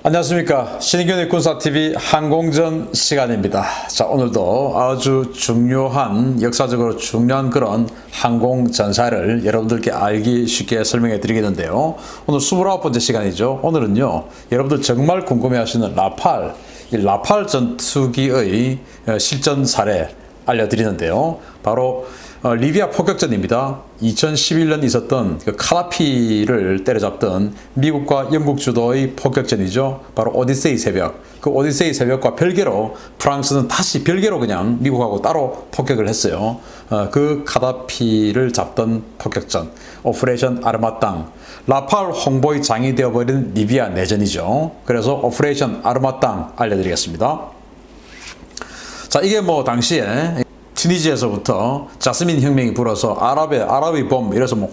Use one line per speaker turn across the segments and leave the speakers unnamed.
안녕하십니까. 신인균의 군사TV 항공전 시간입니다. 자, 오늘도 아주 중요한, 역사적으로 중요한 그런 항공전사를 여러분들께 알기 쉽게 설명해 드리겠는데요. 오늘 29번째 시간이죠. 오늘은요, 여러분들 정말 궁금해 하시는 라팔, 이 라팔 전투기의 실전 사례 알려드리는데요. 바로 리비아 폭격전입니다. 2011년 있었던 그 카다피를 때려잡던 미국과 영국 주도의 폭격전이죠. 바로 오디세이 새벽. 그 오디세이 새벽과 별개로 프랑스는 다시 별개로 그냥 미국하고 따로 폭격을 했어요. 그 카다피를 잡던 폭격전. 오퍼레이션 아르마땅. 라팔 홍보의 장이 되어버린 리비아 내전이죠. 그래서 오퍼레이션 아르마땅 알려드리겠습니다. 자, 이게 뭐 당시에 튀니지에서부터 자스민 혁명이 불어서 아랍의 봄 이래서 뭐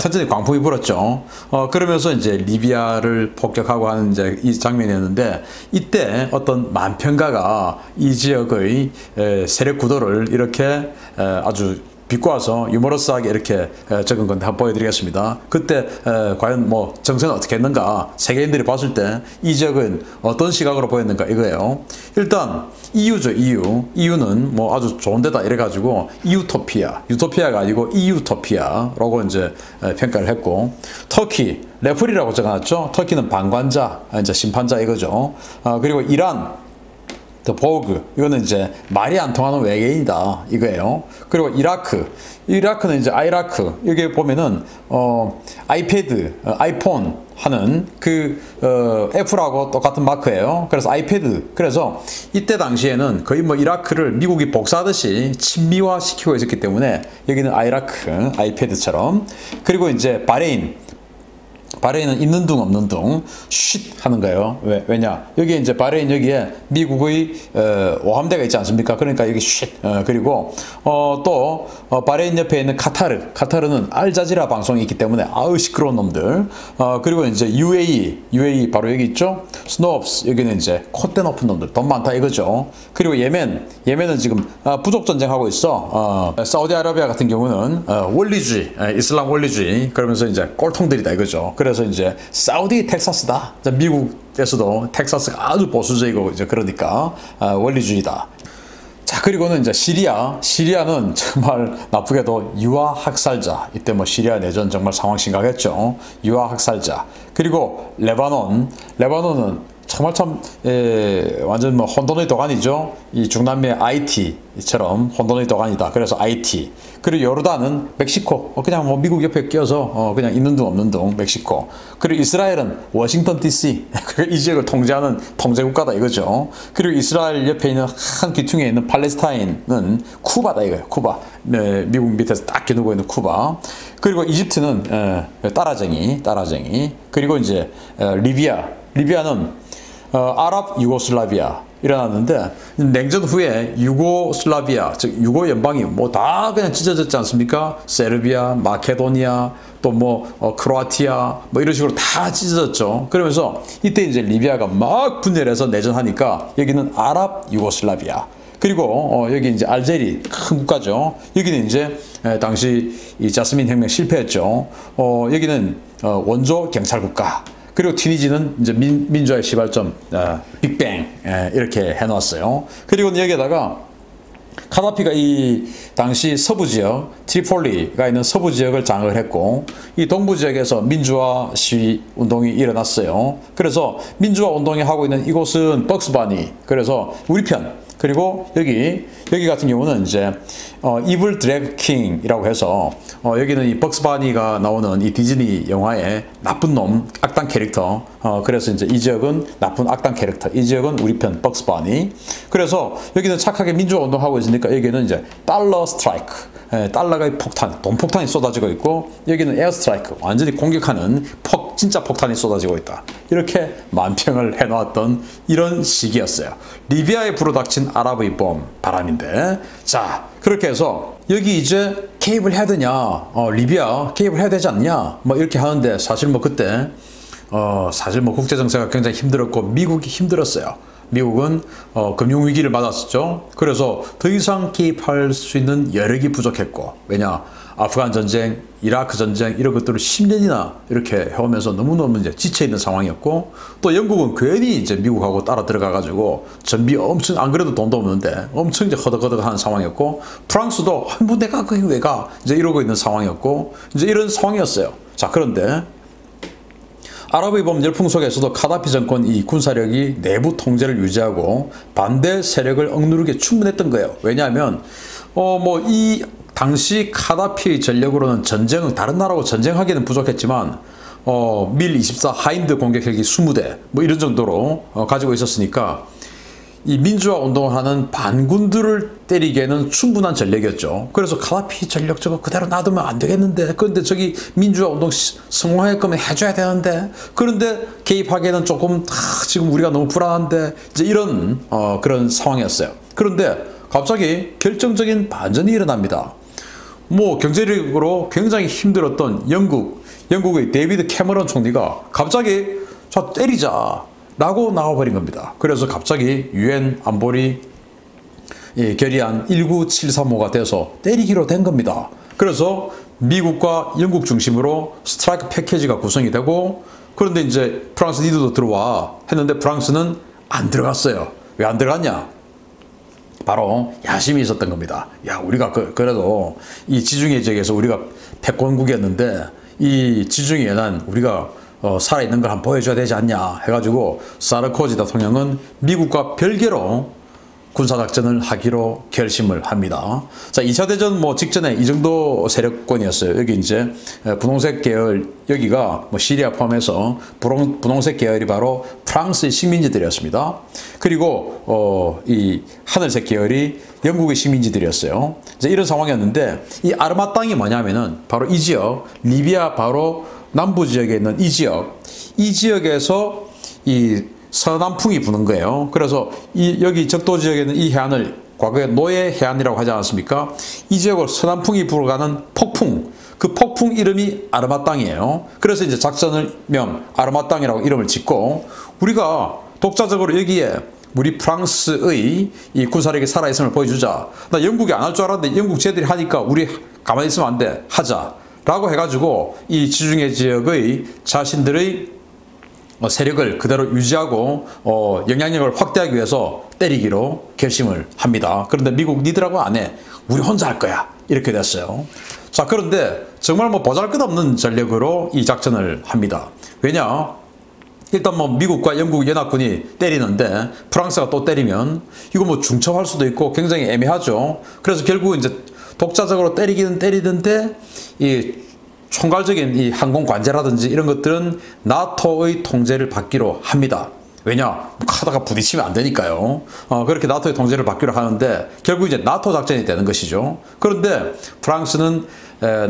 완전히 광풍이 불었죠. 그러면서 이제 리비아를 폭격하고 하는 이제 이 장면이었는데, 이때 어떤 만평가가 이 지역의 세력 구도를 이렇게 아주 비꼬아서 유머러스하게 이렇게 적은 건데 한번 보여드리겠습니다. 그때 과연 뭐 정세는 어떻게 했는가, 세계인들이 봤을 때 이 지역은 어떤 시각으로 보였는가 이거예요. 일단 EU죠. EU는 뭐 아주 좋은 데다 이래가지고 유토피아가 아니고 EU토피아라고 이제 평가를 했고, 터키 레프리라고 적어놨죠. 터키는 방관자, 이제 심판자 이거죠. 그리고 이란 더 보그, 이거는 이제 말이 안 통하는 외계인이다 이거예요. 그리고 이라크는 이제 아이라크, 여기 보면은 아이패드, 아이폰 하는 그 F라고 똑같은 마크예요. 그래서 아이패드. 그래서 이때 당시에는 거의 뭐 이라크를 미국이 복사하듯이 친미화 시키고 있었기 때문에 여기는 아이라크, 아이패드처럼. 그리고 이제 바레인은 있는 둥 없는 둥 쉿 하는 거예요. 왜냐? 여기 이제 바레인 여기에 미국의 오함대가 있지 않습니까? 그러니까 여기 쉿. 그리고 또 바레인 옆에 있는 카타르는 알자지라 방송이 있기 때문에 아우 시끄러운 놈들. 그리고 이제 UAE 바로 여기 있죠. 스노업스, 여기는 이제 콧대 높은 놈들, 돈 많다 이거죠. 그리고 예멘은 지금 부족 전쟁하고 있어. 사우디아라비아 같은 경우는 원리주의, 이슬람 원리주의, 그러면서 이제 꼴통들이다 이거죠. 그래서 이제 사우디 텍사스다. 미국에서도 텍사스가 아주 보수적이고 이제 그러니까 원리주의다. 자, 그리고는 이제 시리아는 정말 나쁘게도 유아 학살자. 이때 뭐 시리아 내전 정말 상황 심각했죠. 유아 학살자. 그리고 레바논은 정말 완전 뭐 혼돈의 도가니죠. 이 중남미 IT처럼 혼돈의 도가니다. 그래서 IT. 그리고 요르단은 멕시코. 그냥 뭐 미국 옆에 끼어서 그냥 있는 둥 없는 둥 멕시코. 그리고 이스라엘은 워싱턴 DC. 이 지역을 통제하는 통제국가다 이거죠. 그리고 이스라엘 옆에 있는 한 귀퉁이에 있는 팔레스타인은 쿠바다 이거예요. 쿠바. 미국 밑에서 딱 겨누고 있는 쿠바. 그리고 이집트는 따라쟁이. 그리고 이제 리비아는 아랍 유고슬라비아 일어났는데, 냉전 후에 유고슬라비아, 즉 유고 연방이 뭐 다 그냥 찢어졌지 않습니까? 세르비아, 마케도니아, 또 뭐 크로아티아 뭐 이런 식으로 다 찢어졌죠. 그러면서 이때 이제 리비아가 막 분열해서 내전하니까 여기는 아랍 유고슬라비아. 그리고 여기 이제 알제리 큰 국가죠. 여기는 이제 당시 이 자스민 혁명 실패했죠. 여기는 원조 경찰 국가. 그리고 튀니지는 이제 민주화의 시발점, 빅뱅, 이렇게 해놓았어요. 그리고 여기에다가 카다피가 이 당시 서부 지역, 트리폴리가 있는 서부 지역을 장악을 했고, 이 동부 지역에서 민주화 시위 운동이 일어났어요. 그래서 민주화 운동이 하고 있는 이곳은 벅스바니, 그래서 우리 편. 그리고 여기 같은 경우는 이제 이블 드래그 킹이라고 해서 여기는 이 벅스바니가 나오는 이 디즈니 영화의 나쁜 놈 악당 캐릭터. 그래서 이제 이 지역은 나쁜 악당 캐릭터, 이 지역은 우리 편 벅스바니. 그래서 여기는 착하게 민주화 운동하고 있으니까 여기는 이제 달러 스트라이크, 달러가 돈 폭탄이 쏟아지고 있고, 여기는 에어 스트라이크, 완전히 공격하는 진짜 폭탄이 쏟아지고 있다. 이렇게 만평을 해놓았던 이런 시기였어요. 리비아에 불어닥친 아랍의 봄, 바람인데, 자, 그렇게 해서 여기 이제 개입을 해야 되냐, 리비아 개입을 해야 되지 않냐, 뭐 이렇게 하는데, 사실 뭐 그때 사실 뭐 국제 정세가 굉장히 힘들었고 미국이 힘들었어요. 미국은 금융위기를 맞았었죠. 그래서 더 이상 개입할 수 있는 여력이 부족했고, 왜냐, 아프간 전쟁 이라크 전쟁 이런 것들을 10년이나 이렇게 해오면서 너무너무 이제 지쳐있는 상황이었고, 또 영국은 괜히 이제 미국하고 따라 들어가가지고 전비 엄청, 안 그래도 돈도 없는데 엄청 이제 허덕허덕한 상황이었고, 프랑스도 뭐 내가 거기 왜 가? 이제 이러고 있는 상황이었고, 이제 이런 상황이었어요. 자, 그런데 아랍의 봄 열풍 속에서도 카다피 정권 이 군사력이 내부 통제를 유지하고 반대 세력을 억누르기에 충분했던 거예요. 왜냐하면 이 당시 카다피의 전력으로는 다른 나라하고 전쟁하기는 부족했지만 밀-24 하인드 공격 헬기 20대 뭐 이런 정도로 가지고 있었으니까 이 민주화 운동을 하는 반군들을 때리기에는 충분한 전력이었죠. 그래서 카다피 전력 저거 그대로 놔두면 안 되겠는데, 그런데 저기 민주화 운동 성공할 거면 해줘야 되는데, 그런데 개입하기에는 조금 지금 우리가 너무 불안한데, 이제 이런 그런 상황이었어요. 그런데 갑자기 결정적인 반전이 일어납니다. 뭐 경제력으로 굉장히 힘들었던 영국의 데이비드 캐머런 총리가 갑자기 자 때리자 라고 나와버린 겁니다. 그래서 갑자기 유엔 안보리 결의안 19735가 돼서 때리기로 된 겁니다. 그래서 미국과 영국 중심으로 스트라이크 패키지가 구성이 되고, 그런데 이제 프랑스 니들도 들어와 했는데 프랑스는 안 들어갔어요. 왜 안 들어갔냐? 바로 야심이 있었던 겁니다. 야, 우리가 그래도 이 지중해 지역에서 우리가 패권국이었는데 이 지중해에는 우리가 살아있는 걸 한번 보여줘야 되지 않냐 해가지고 사르코지 대통령은 미국과 별개로 군사작전을 하기로 결심을 합니다. 자, 2차 대전 직전에 이 정도 세력권이었어요. 여기 이제 분홍색 계열, 여기가 시리아 포함해서 분홍색 계열이 바로 프랑스의 식민지들이었습니다. 그리고 이 하늘색 계열이 영국의 식민지들이었어요. 이제 이런 상황이었는데, 이 아르마 땅이 뭐냐면은 바로 이 지역, 리비아 바로 남부 지역에 있는 이 지역에서 이 서남풍이 부는 거예요. 그래서 여기 적도 지역에 있는 이 해안을 과거에 노예 해안이라고 하지 않았습니까? 이 지역으로 서남풍이 불어가는 폭풍, 그 폭풍 이름이 아르마 땅이에요. 그래서 이제 작전명 아르마 땅이라고 이름을 짓고, 우리가 독자적으로 여기에 우리 프랑스의 이 군사력이 살아있음을 보여주자. 나 영국이 안 할 줄 알았는데 영국 쟤들이 하니까 우리 가만히 있으면 안 돼. 하자. 라고 해가지고 이 지중해 지역의 자신들의 세력을 그대로 유지하고 영향력을 확대하기 위해서 때리기로 결심을 합니다. 그런데 미국 니들하고 안 해. 우리 혼자 할 거야. 이렇게 됐어요. 자, 그런데 정말 보잘것없는 전력으로 이 작전을 합니다. 왜냐? 일단 미국과 영국 연합군이 때리는데 프랑스가 또 때리면 이거 중첩할 수도 있고 굉장히 애매하죠. 그래서 결국 이제 독자적으로 때리기는 때리는데 이 총괄적인 이 항공 관제라든지 이런 것들은 나토의 통제를 받기로 합니다. 왜냐? 하다가 부딪히면 안 되니까요. 그렇게 나토의 통제를 받기로 하는데 결국 이제 나토 작전이 되는 것이죠. 그런데 프랑스는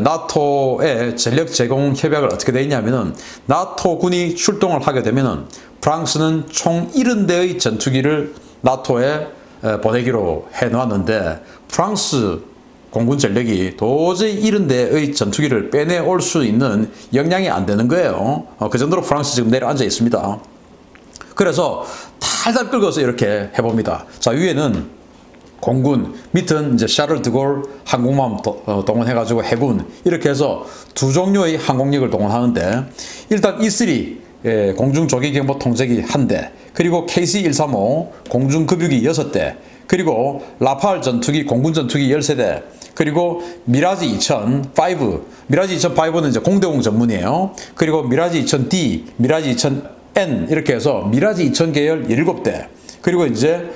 나토의 전력 제공 협약을 어떻게 되어 있냐면은, 나토군이 출동을 하게 되면은 프랑스는 총 70대의 전투기를 나토에 보내기로 해놓았는데, 프랑스 공군 전력이 도저히 70대의 전투기를 빼내올 수 있는 역량이 안 되는 거예요. 그 정도로 프랑스 지금 내려앉아 있습니다. 그래서 탈탈 긁어서 이렇게 해봅니다. 자, 위에는 공군, 밑은 이제 샤를 드골 항공모함 동원해가지고 해군, 이렇게 해서 두 종류의 항공력을 동원하는데, 일단 E3 공중조기경보 통제기 1대, 그리고 KC-135 공중급유기 6대, 그리고 라팔 전투기 공군 전투기 13대, 그리고 미라지 2005, 미라지 2005는 이제 공대공 전문이에요. 그리고 미라지 2000D, 미라지 2000N 이렇게 해서 미라지 2000 계열 17대, 그리고 이제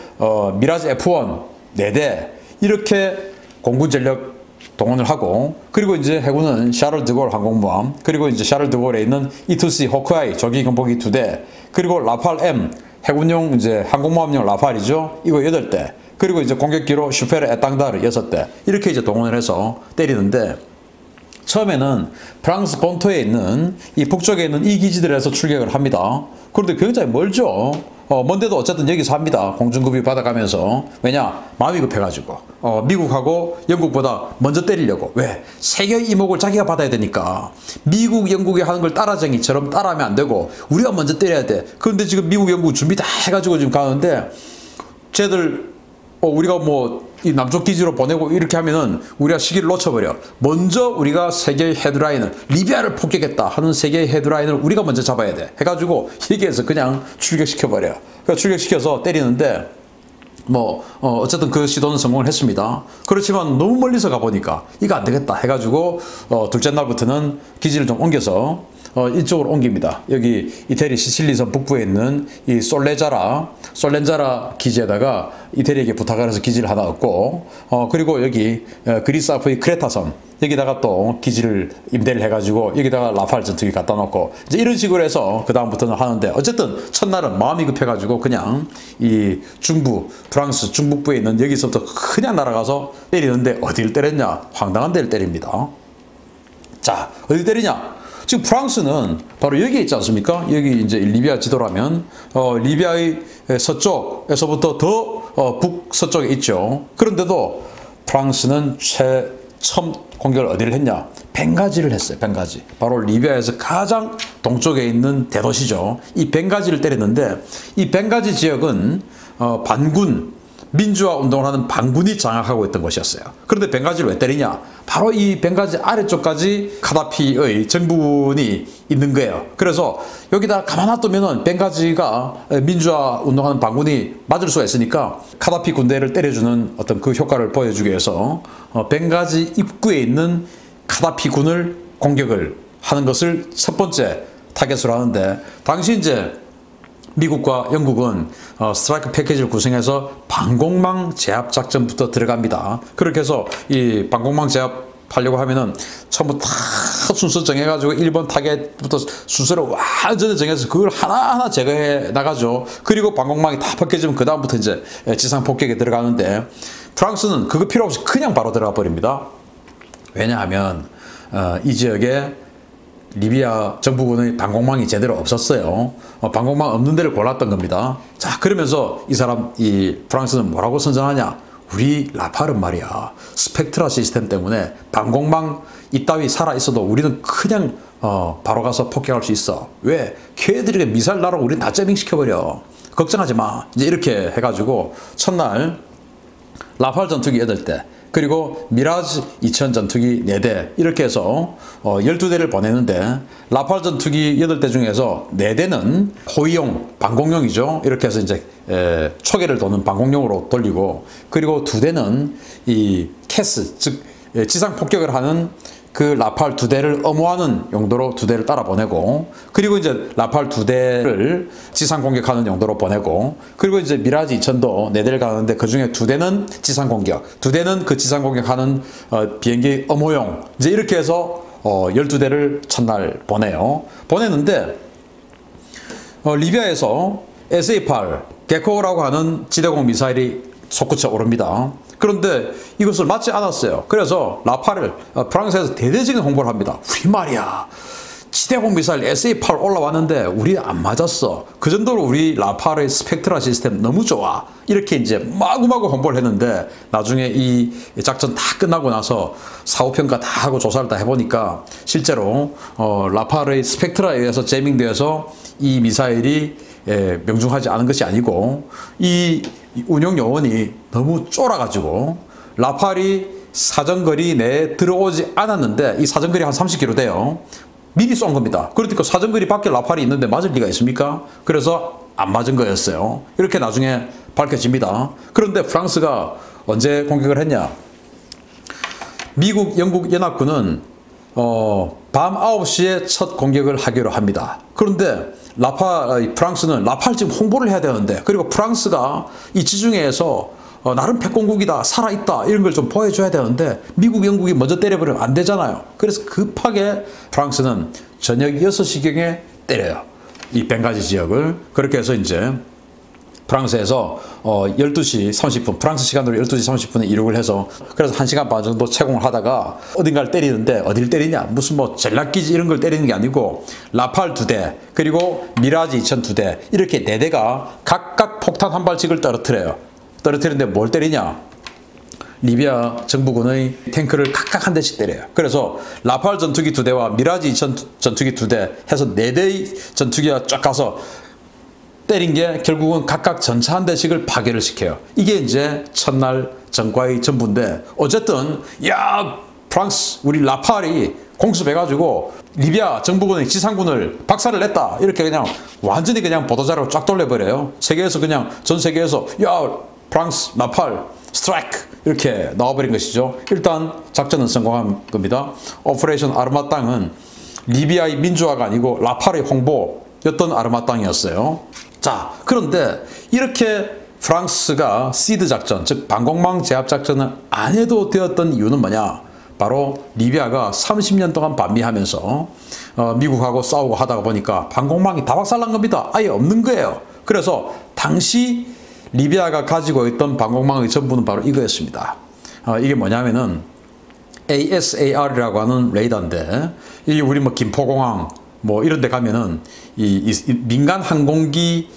미라지 F1 4대, 이렇게 공군 전력 동원을 하고, 그리고 이제 해군은 샤를 드골 항공모함, 그리고 이제 샤를 드골에 있는 E2C 호크아이 조기 경보기 2대, 그리고 라팔 M 해군용 이제 항공모함용 라팔이죠. 이거 8대, 그리고 이제 공격기로 슈페르 에땅다르 6대, 이렇게 이제 동원을 해서 때리는데, 처음에는 프랑스 본토에 있는 이 북쪽에 있는 이 기지들에서 출격을 합니다. 그런데 굉장히 멀죠. 먼데도 어쨌든 여기서 합니다. 공중급유 받아가면서. 왜냐? 마음이 급해가지고 미국하고 영국보다 먼저 때리려고. 왜? 세계의 이목을 자기가 받아야 되니까. 미국, 영국이 하는 걸 따라쟁이처럼 따라하면 안 되고 우리가 먼저 때려야 돼. 그런데 지금 미국, 영국 준비 다 해가지고 지금 가는데 쟤들 우리가 이 남쪽 기지로 보내고 이렇게 하면은 우리가 시기를 놓쳐버려. 먼저 우리가 세계의 헤드라인을, 리비아를 폭격했다 하는 세계의 헤드라인을 우리가 먼저 잡아야 돼. 해가지고 여기에서 그냥 출격시켜버려. 그러니까 출격시켜서 때리는데 어쨌든 그 시도는 성공을 했습니다. 그렇지만 너무 멀리서 가보니까 이거 안 되겠다 해가지고 둘째 날부터는 기지를 좀 옮겨서 이쪽으로 옮깁니다. 여기 이태리 시칠리섬 북부에 있는 이 솔렌자라 기지에다가 이태리에게 부탁을 해서 기지를 하나 얻고, 그리고 여기 그리스 앞의 크레타섬 여기다가 또 기지를 임대를 해가지고 여기다가 라팔 전투기 갖다 놓고 이제 이런 식으로 해서 그 다음부터는 하는데, 어쨌든 첫날은 마음이 급해가지고 그냥 이 프랑스 중북부에 있는 여기서부터 그냥 날아가서 때리는데, 어디를 때렸냐? 황당한 데를 때립니다. 자, 어디 때리냐? 지금 프랑스는 바로 여기에 있지 않습니까? 여기 이제 리비아 지도라면 리비아의 서쪽에서부터 더 북서쪽에 있죠. 그런데도 프랑스는 처음 공격을 어디를 했냐? 벵가지를 했어요. 벵가지. 바로 리비아에서 가장 동쪽에 있는 대도시죠. 이 벵가지를 때렸는데, 이 벵가지 지역은 반군 민주화 운동을 하는 반군이 장악하고 있던 곳이었어요. 그런데 벵가지를 왜 때리냐? 바로 이 벵가지 아래쪽까지 카다피의 정부군이 있는 거예요. 그래서 여기다 가만 놔두면은 벵가지가 민주화 운동하는 반군이 맞을 수가 있으니까 카다피 군대를 때려주는 어떤 그 효과를 보여주기 위해서 벵가지 입구에 있는 카다피 군을 공격을 하는 것을 첫 번째 타겟으로 하는데, 당시 이제 미국과 영국은 스트라이크 패키지를 구성해서 방공망 제압 작전부터 들어갑니다. 그렇게 해서 이 방공망 제압하려고 하면은 처음부터 다 순서 정해가지고 1번 타겟부터 순서를 완전히 정해서 그걸 하나하나 제거해 나가죠. 그리고 방공망이 다 벗겨지면 그 다음부터 이제 지상 폭격에 들어가는데, 프랑스는 그거 필요 없이 그냥 바로 들어가 버립니다. 왜냐하면 이 지역에 리비아 정부군의 방공망이 제대로 없었어요. 방공망 없는 데를 골랐던 겁니다. 자, 그러면서 이 프랑스는 뭐라고 선전하냐? 우리 라팔은 말이야, 스펙트라 시스템 때문에 방공망 이따위 살아있어도 우리는 그냥 바로 가서 폭격할 수 있어. 왜? 걔들에게 미사일 날아오고 우리는 다 재밍시켜버려. 걱정하지 마. 이제 이렇게 해가지고 첫날 라팔 전투기 8대, 그리고 미라지 2000 전투기 4대, 이렇게 해서 12대를 보내는데, 라팔 전투기 8대 중에서 4대는 호위용, 방공용이죠. 이렇게 해서 이제 초계를 도는 방공용으로 돌리고, 그리고 2대는 이 캐스, 즉 지상 폭격을 하는 그 라팔 2대를 엄호하는 용도로 2대를 따라 보내고, 그리고 이제 라팔 2대를 지상 공격하는 용도로 보내고, 그리고 이제 미라지 2000도 4대를 가는데 그 중에 2대는 지상 공격, 2대는 그 지상 공격하는 비행기 엄호용, 이제 이렇게 해서 12대를 첫날 보내는데, 리비아에서 SA-8 게코라고 하는 지대공 미사일이 솟구쳐 오릅니다. 그런데 이것을 맞지 않았어요. 그래서 라팔을 프랑스에서 대대적인 홍보를 합니다. 우리 말이야, 지대공 미사일 SA-8 올라왔는데 우리 안 맞았어. 그 정도로 우리 라팔의 스펙트라 시스템 너무 좋아. 이렇게 이제 마구마구 홍보를 했는데, 나중에 이 작전 다 끝나고 나서 사후평가 다 하고 조사를 다 해보니까 실제로 라팔의 스펙트라에 의해서 제밍되어서 이 미사일이 명중하지 않은 것이 아니고, 이 운용 요원이 너무 쫄아가지고 라팔이 사정거리 내에 들어오지 않았는데, 이 사정거리 한 30km 돼요. 미리 쏜 겁니다. 그러니까 사정거리 밖에 라팔이 있는데 맞을 리가 있습니까? 그래서 안 맞은 거였어요. 이렇게 나중에 밝혀집니다. 그런데 프랑스가 언제 공격을 했냐? 미국, 영국 연합군은 밤 9시에 첫 공격을 하기로 합니다. 그런데 프랑스는 라팔 지금 홍보를 해야 되는데, 그리고 프랑스가 이 지중해에서 나름 패권국이다, 살아있다, 이런 걸 좀 보여줘야 되는데, 미국, 영국이 먼저 때려버리면 안 되잖아요. 그래서 급하게 프랑스는 저녁 6시경에 때려요. 이 벵가지 지역을. 그렇게 해서 이제 프랑스에서 12시 30분, 프랑스 시간으로 12시 30분에 이륙을 해서, 그래서 1시간 반 정도 채공을 하다가 어딘가를 때리는데, 어디를 때리냐? 무슨 전략기지 이런 걸 때리는 게 아니고, 라팔 2대, 그리고 미라지 2000 2대, 이렇게 4대가 각각 폭탄 한 발씩을 떨어뜨려요. 떨어뜨리는데 뭘 때리냐? 리비아 정부군의 탱크를 각각 한 대씩 때려요. 그래서 라팔 전투기 2대와 미라지 2000 전투기 2대 해서 4대의 전투기가 쫙 가서 때린 게 결국은 각각 전차 한 대씩을 파괴를 시켜요. 이게 이제 첫날 전과의 전부인데 어쨌든 야 프랑스 우리 라팔이 공습해가지고 리비아 정부군의 지상군을 박살을 냈다 이렇게 그냥 완전히 그냥 보도자료로 쫙 돌려버려요. 세계에서 그냥 전 세계에서 야 프랑스 라팔 스트라이크 이렇게 나와버린 것이죠. 일단 작전은 성공한 겁니다. 오퍼레이션 아르마땅은 리비아의 민주화가 아니고 라팔의 홍보였던 아르마땅이었어요. 자, 그런데 이렇게 프랑스가 시드 작전, 즉 방공망 제압 작전을 안 해도 되었던 이유는 뭐냐? 바로 리비아가 30년 동안 반미하면서 미국하고 싸우고 하다가 보니까 방공망이 다 박살난 겁니다. 아예 없는 거예요. 그래서 당시 리비아가 가지고 있던 방공망의 전부는 바로 이거였습니다. 이게 뭐냐면은 ASAR이라고 하는 레이더인데 이게 우리 뭐 김포공항 뭐 이런 데 가면은 이 민간 항공기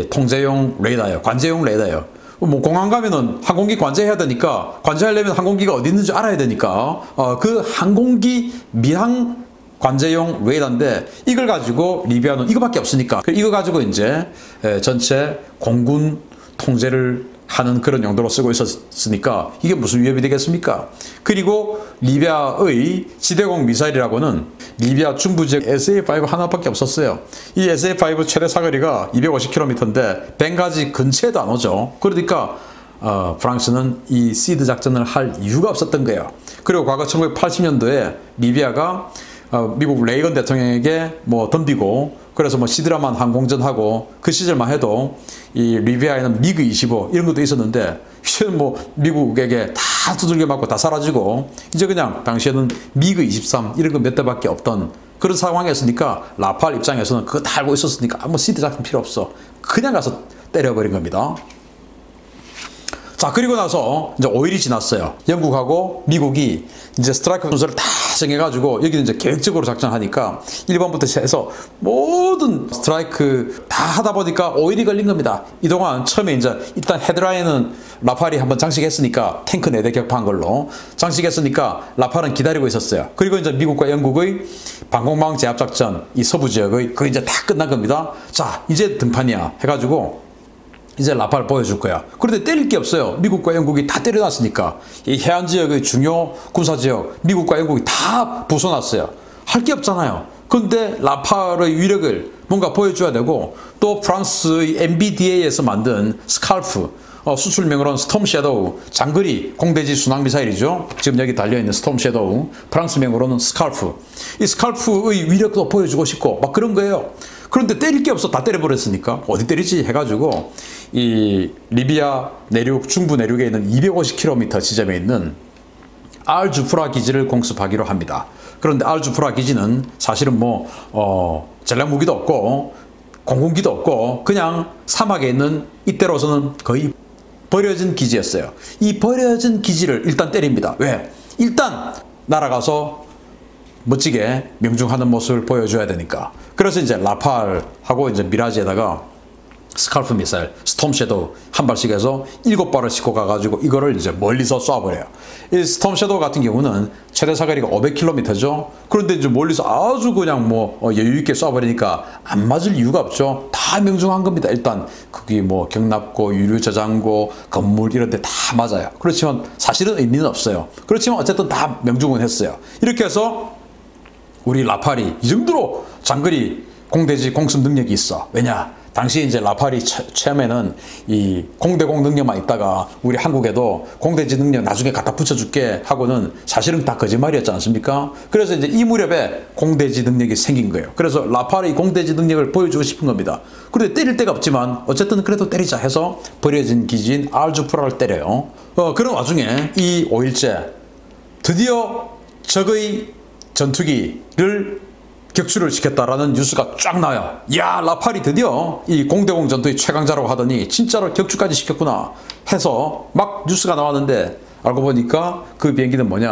통제용 레이더예요. 관제용 레이더예요. 뭐 공항 가면은 항공기 관제해야 되니까 관제하려면 항공기가 어디 있는지 알아야 되니까 그 항공기 민항 관제용 레이더인데 이걸 가지고 리비아는 이거밖에 없으니까 이거 가지고 이제 전체 공군 통제를 하는 그런 용도로 쓰고 있었으니까 이게 무슨 위협이 되겠습니까? 그리고 리비아의 지대공 미사일이라고는 리비아 중부 지역 SA-5 하나밖에 없었어요. 이 SA-5 최대 사거리가 250km인데 벵가지 근처에도 안 오죠. 그러니까 프랑스는 이 시드 작전을 할 이유가 없었던 거예요. 그리고 과거 1980년도에 리비아가 미국 레이건 대통령에게 뭐 덤비고 그래서 뭐 시드라만 항공전하고 그 시절만 해도 이 리비아에는 미그 25 이런 것도 있었는데 이제는 뭐 미국에게 다 두들겨 맞고 다 사라지고 이제 그냥 당시에는 미그 23 이런 거 몇 대밖에 없던 그런 상황이었으니까 라팔 입장에서는 그거 다 알고 있었으니까 아무 시드 작전 필요 없어. 그냥 가서 때려버린 겁니다. 자, 그리고 나서 이제 5일이 지났어요. 영국하고 미국이 이제 스트라이크 순서를 다 정해가지고 여기는 이제 계획적으로 작전하니까 1번부터 해서 모든 스트라이크 다 하다 보니까 5일이 걸린 겁니다. 이동안 처음에 이제 일단 헤드라인은 라팔이 한번 장식했으니까 탱크 4대 격파한 걸로 장식했으니까 라팔은 기다리고 있었어요. 그리고 이제 미국과 영국의 방공망 제압 작전 이 서부 지역의 그게 이제 다 끝난 겁니다. 자, 이제 등판이야 해가지고 이제 라팔 보여줄 거야. 그런데 때릴 게 없어요. 미국과 영국이 다 때려놨으니까. 이 해안 지역의 중요 군사지역 미국과 영국이 다 부숴놨어요. 할 게 없잖아요. 그런데 라팔의 위력을 뭔가 보여줘야 되고 또 프랑스의 MBDA에서 만든 스칼프 수출명으로는 스톰 섀도우 장거리 공대지 순항 미사일이죠. 지금 여기 달려있는 스톰 섀도우 프랑스명으로는 스칼프. 이 스칼프의 위력도 보여주고 싶고 막 그런 거예요. 그런데 때릴 게 없어. 다 때려버렸으니까 어디 때리지 해가지고 이 리비아 내륙 중부 내륙에 있는 250km 지점에 있는 알주프라 기지를 공습하기로 합니다. 그런데 알주프라 기지는 사실은 뭐 전략 무기도 없고 공군기도 없고 그냥 사막에 있는 이때로서는 거의 버려진 기지였어요. 이 버려진 기지를 일단 때립니다. 왜? 일단 날아가서 멋지게 명중하는 모습을 보여줘야 되니까. 그래서 이제 라팔하고 이제 미라지에다가 스칼프 미사일, 스톰 섀도우 한 발씩 해서 7발을 싣고 가가지고 이거를 이제 멀리서 쏴버려요. 이 스톰 섀도우 같은 경우는 최대 사거리가 500km죠. 그런데 이제 멀리서 아주 그냥 뭐 여유있게 쏴버리니까 안 맞을 이유가 없죠. 다 명중한 겁니다. 일단 거기 뭐 경납고 유류 저장고 건물 이런 데 다 맞아요. 그렇지만 사실은 의미는 없어요. 그렇지만 어쨌든 다 명중은 했어요. 이렇게 해서 우리 라팔이 이 정도로 장거리 공대지 공습 능력이 있어. 왜냐? 당시 이제 라팔이 처음에는 이 공대공 능력만 있다가 우리 한국에도 공대지 능력 나중에 갖다 붙여줄게 하고는 사실은 다 거짓말이었지 않습니까? 그래서 이제 이 무렵에 공대지 능력이 생긴 거예요. 그래서 라팔이 공대지 능력을 보여주고 싶은 겁니다. 그런데 때릴 데가 없지만 어쨌든 그래도 때리자 해서 버려진 기지인 알주프라를 때려요. 그런 와중에 이 5일째 드디어 적의 전투기를 격추를 시켰다라는 뉴스가 쫙 나와요. 야, 라팔이 드디어 이 공대공 전투의 최강자라고 하더니 진짜로 격추까지 시켰구나 해서 막 뉴스가 나왔는데 알고 보니까 그 비행기는 뭐냐?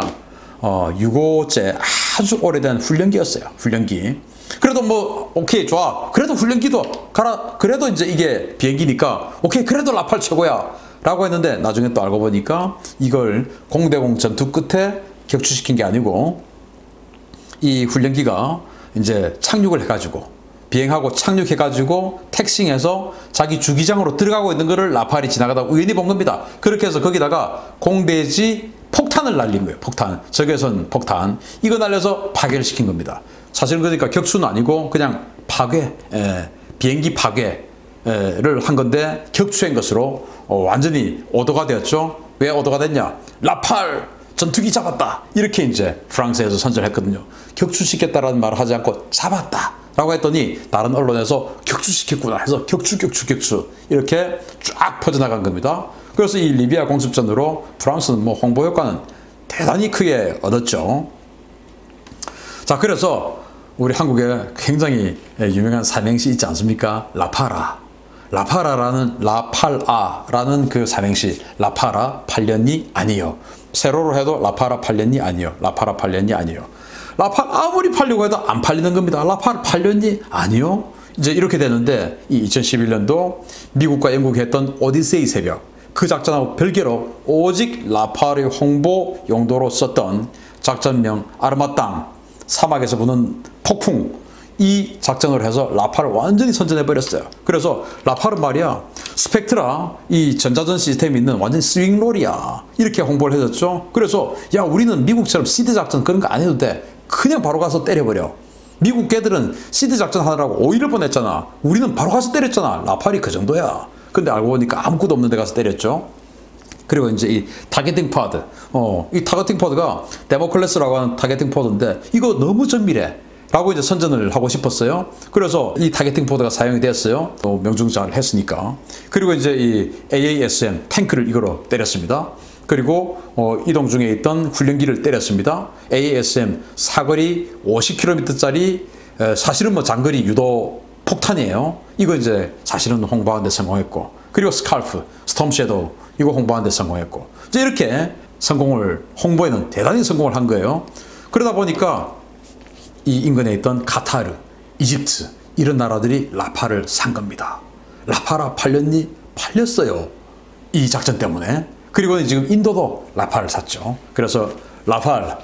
6호째 아주 오래된 훈련기였어요. 훈련기. 그래도 뭐 오케이 좋아. 그래도 훈련기도 가라. 그래도 이제 이게 비행기니까 오케이 그래도 라팔 최고야 라고 했는데 나중에 또 알고 보니까 이걸 공대공 전투 끝에 격추시킨 게 아니고 이 훈련기가 이제 착륙을 해가지고 비행하고 착륙해가지고 택싱해서 자기 주기장으로 들어가고 있는 것을 라팔이 지나가다 우연히 본 겁니다. 그렇게 해서 거기다가 공대지 폭탄을 날린 거예요. 폭탄. 적외선 폭탄. 이거 날려서 파괴를 시킨 겁니다. 사실은 그러니까 격수는 아니고 그냥 파괴, 비행기 파괴를 한 건데 격추한 것으로 완전히 오도가 되었죠. 왜 오도가 됐냐? 라팔 전투기 잡았다. 이렇게 이제 프랑스에서 선전했거든요. 격추시켰다라는 말을 하지 않고 잡았다. 라고 했더니 다른 언론에서 격추시켰구나 해서 격추 이렇게 쫙 퍼져나간 겁니다. 그래서 이 리비아 공습전으로 프랑스는 뭐 홍보 효과는 대단히 크게 얻었죠. 자, 그래서 우리 한국에 굉장히 유명한 삼행시 있지 않습니까? 라파라라는 그 삼행시. 라파라 8년이 아니요. 세로로 해도 라파라 8년이 아니요. 라파라 8년이 아니요. 라팔 아무리 팔려고 해도 안 팔리는 겁니다. 라팔 팔렸니? 아니요. 이제 이렇게 되는데 이 2011년도 미국과 영국이 했던 오디세이 새벽, 그 작전하고 별개로 오직 라팔의 홍보 용도로 썼던 작전명 아르마땅, 사막에서 부는 폭풍, 이 작전을 해서 라팔을 완전히 선전해버렸어요. 그래서 라팔은 말이야, 스펙트라, 이 전자전 시스템이 있는 완전 스윙롤이야. 이렇게 홍보를 해줬죠. 그래서 야, 우리는 미국처럼 시드 작전 그런 거 안 해도 돼. 그냥 바로 가서 때려버려. 미국 걔들은 시드 작전 하느라고 5일을 보냈잖아. 우리는 바로 가서 때렸잖아. 라팔이 그 정도야. 근데 알고 보니까 아무것도 없는 데 가서 때렸죠. 그리고 이제 이 타겟팅 포드. 이 타겟팅 포드가 데모클래스라고 하는 타겟팅 포드인데 이거 너무 정밀해. 라고 이제 선전을 하고 싶었어요. 그래서 이 타겟팅 포드가 사용이 됐어요. 또 명중잘 했으니까. 그리고 이제 이 AASM 탱크를 이거로 때렸습니다. 그리고 이동 중에 있던 훈련기를 때렸습니다. AASM 사거리 50km짜리 사실은 뭐 장거리 유도 폭탄이에요. 이거 이제 사실은 홍보하는 데 성공했고, 그리고 스칼프, 스톰 섀도우 이거 홍보하는 데 성공했고, 이제 이렇게 홍보에는 대단히 성공을 한 거예요. 그러다 보니까 이 인근에 있던 카타르, 이집트 이런 나라들이 라팔을 산 겁니다. 라파라 팔렸니? 팔렸어요. 이 작전 때문에. 그리고 지금 인도도 라팔을 샀죠. 그래서 라팔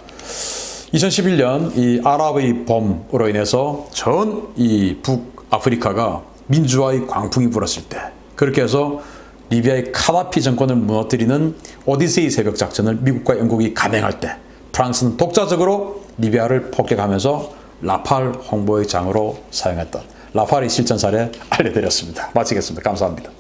2011년 이 아랍의 봄으로 인해서 전 이 북아프리카가 민주화의 광풍이 불었을 때, 그렇게 해서 리비아의 카다피 정권을 무너뜨리는 오디세이 새벽 작전을 미국과 영국이 감행할 때 프랑스는 독자적으로 리비아를 폭격하면서 라팔 홍보의 장으로 사용했던 라팔의 실전 사례 알려드렸습니다. 마치겠습니다. 감사합니다.